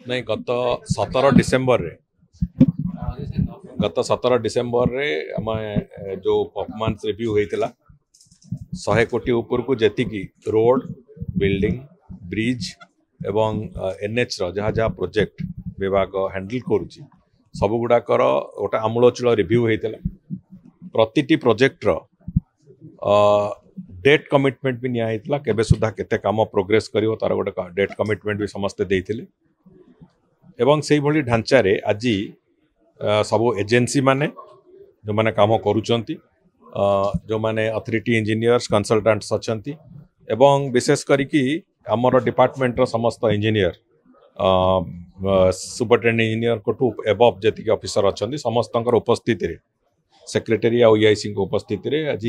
नहीं गत 17 डिसेम्बर रे आम जो परफॉर्मेंस रिव्यू होता 100 कोटी ऊपर को जी रोड बिल्डिंग ब्रिज एवं एनएच जहाँ जहाँ प्रोजेक्ट विभाग हैंडल करुच्ची सबुगुड़ाकर गोटे आमूलचूल रिव्यू होता प्रति प्रोजेक्टर डेट कमिटमेंट भी निया केबे सुधा केते काम प्रोग्रेस करिवो तार गोटे डेट कमिटमेंट भी समस्ते देइथिले एवं से भली ढांचा रे आज सबो एजेंसी माने जो माने काम करूचंती जो माने अथॉरिटी इंजीनियर्स कंसल्टेंट्स अछंती एवं विशेष करिकी हमर डिपार्टमेंट रो समस्त इंजीनियर सुपरिटेंडेंट इंजीनियर को एबव जतिक ऑफिसर अछंती समस्तंकर उपस्थिति रे सेक्रेटरी आ ईआईसी को उपस्थिति रे आज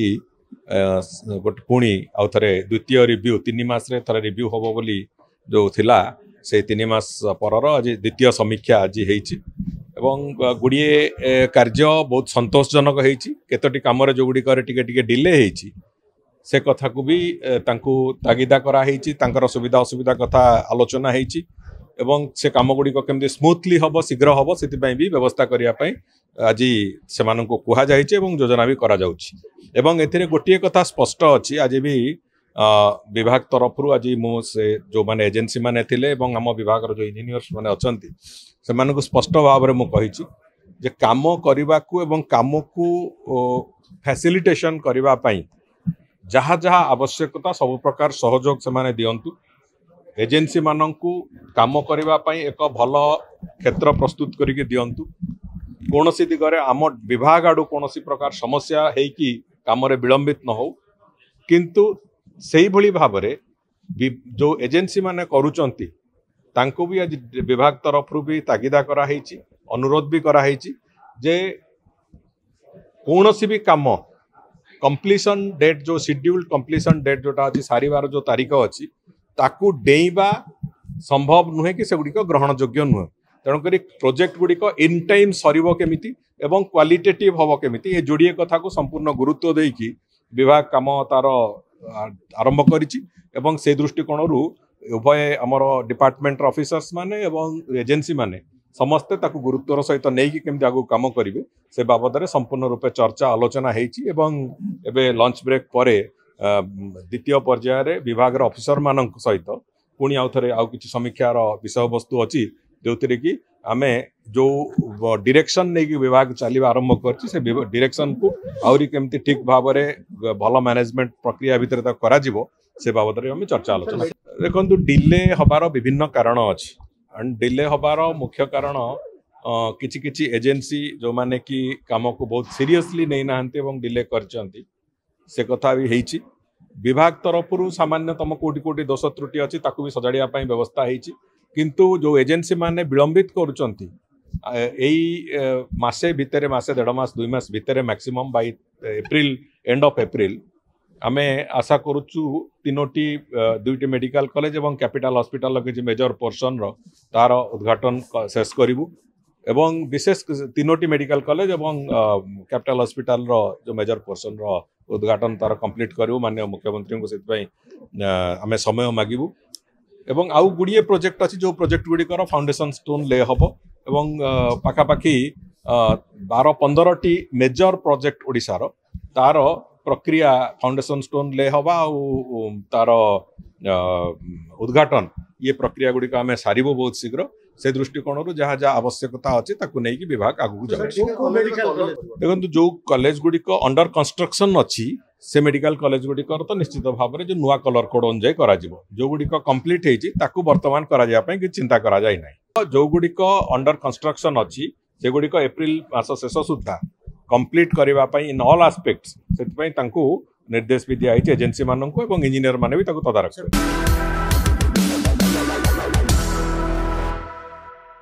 गोटे पुणी आउ थे द्वितीय रिव्यू 3 मास रे थरे रिव्यू होबो बोली जो थिला से 3 मास परर आज द्वितीय समीक्षा आज हेछि एवं गुड़िए कार्य बहुत संतोषजनक हेछि केतोटी काम रे जो गुडी करे टिके डिले हेछि से कथा को भी तांकू तागिदा करा हेछि तांकर सुविधा असुविधा कथा आलोचना हेछि एवं से काम गुडी को केमदि स्मूथली हबो शीघ्र हबो सेति पई भी व्यवस्था करिया पई आज से कहा जाइए योजना भी करा जाउछि एवं एथिरे गोटिए कथा स्पष्ट अच्छी आज भी विभाग तरफ आज से जो माने एजेंसी माने थिले एवं आम विभाग जो इंजीनियर्स माने अछंती से मानकु स्पष्ट भाव में मुझे जे काम करने को एवं काम को फैसिलिटेशन करबा पई जहाँ जहाँ आवश्यकता सब प्रकार सहयोग से माने दियंतु एजेंसी मानकु काम करबा पई एक भल क्षेत्र प्रस्तुत करके दियंतु कौन सी दिगरे आम विभाग आड़ू कौन सी प्रकार समस्या है कि काम विलंबित न हो किंतु से भली भाव जो एजेंसी माने करूचंती तांको भी आज विभाग तरफ भी तागिदा कराई अनुरोध भी कराई जे कौन सी भी काम कंप्लीशन डेट जो शेड्यूल्ड कंप्लीशन डेट जोटा आज सारिवार जो तारीख अच्छी ताकू डेइबा संभव नुहे कि सेगुड़ी ग्रहण योग्य नुहे तेणुक प्रोजेक्ट गुड़िक इन टाइम सरीब केमिति एवं क्वालिटेटिव हम केमिति ये जोड़िए कथा को संपूर्ण गुरुत्व देकी विभाग काम तार आरंभ करिछि एवं से दृष्टिकोण उभय आमर डिपार्टमेंट ऑफिसर्स माने एवं एजेंसी माने समस्ते ताकू गुरुत्वर सहित नहीं कि केमति आगु काम करिवे से बाबद रे संपूर्ण रूपे चर्चा आलोचना हेछि एवं एबे लंच ब्रेक परे द्वितीय पर्याय रे विभाग रे ऑफिसर मानक सहित पुणी आउ थरे आउ किछि समीक्षार विषय वस्तु अछि जो कि आमे जो डायरेक्शन नहीं कि विभाग चलवा आरंभ करछि से डायरेक्शन को आउरी केमति ठीक भाव में भल मैनेजमेंट प्रक्रिया भितर करा जिवो से बाबद रे हम चर्चा आलोचना देखंतु डिले हबार विभिन्न कारण अछि एंड डिले हबार मुख्य कारण किछि किछि एजेंसी जो माने कि काम को बहुत सीरियसली नहीं नाहंते एवं डिले करचंती से कथा भी हेछि विभाग तरफ सामान्यतम कोटी कोटी दोष त्रुटि अछि ताकू भी सजाड़िया पई व्यवस्था हेछि किंतु जो एजेंसी माने विलंबित करुचंती मासे भितरे मासे 1.5 मास 2 मास भितरे maximum bye April end of April आमे आशा करूचु तीनोटी दुईटी मेडिकल कॉलेज एवं कैपिटल हॉस्पिटल किसी मेजर पोर्शन रो तार उद्घाटन शेष करिवु एवं विशेष तीनोटी मेडिकल कॉलेज एवं कैपिटल हॉस्पिटल रो जो मेजर पोर्शन रो उद्घाटन तार कंप्लीट करिवु माननीय मुख्यमंत्री को सेति आमे समय मागिबु एवं आउ गुड़िए प्रोजेक्ट अच्छी जो प्रोजेक्ट गुड़िकर फाउंडेशन स्टोन ले हम एवं पाखापाखि 12-15 मेजर प्रोजेक्ट ओडिशार तार प्रक्रिया फाउंडेशन स्टोन ले हवा तार उद्घाटन ये प्रक्रिया गुड़िक आम सारू बहुत शीघ्र से दृष्टिकोण जहाँ जहाँ आवश्यकता अच्छी ताकू नहीं कि विभाग आगू देखो जो कॉलेज गुड़िक अंडर कंस्ट्रक्शन अच्छी से मेडिकल कॉलेज गुड़िकर तो निश्चित भाव में जो नुआ कलर कोड अनुजाई करा जो गुड़िक कंप्लीट होती बर्तमान कि चिंता करा जाय नहीं जो गुड़िक अंडर कंस्ट्रक्शन अच्छी से गुड़िक एप्रिल मास शेष सुधा कंप्लीट करने इन ऑल आस्पेक्ट्स से निर्देश भी दिखाई एजेंसी मानक इंजीनियर माने भी तदारख करें।